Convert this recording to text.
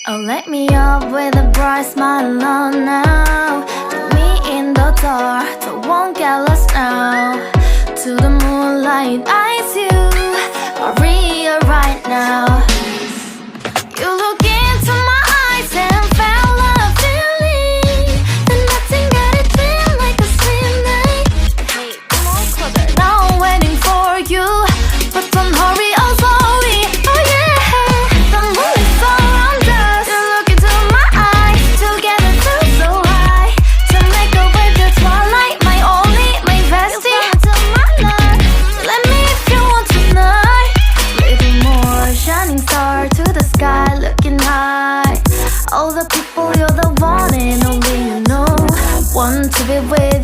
Oh, let me up with a bright smile on now. Put me in the dark, so won't get lost now. To the moonlight, eyes you, Maria right now. You look into my eyes and felt a feeling. Then nothing got it feel like a sweet night. Hey, come on, closer. Now I'm waiting for you, but don't hurry, oh slowly. Oh yeah, the moon is surround us. You look into my eyes, together feel so high. To make a wave, the twilight, my only, my bestie. You fall into my life. Let me if you want tonight. Little more shining star to the sky, looking high. All the people, you're the one and only you know. Want to be with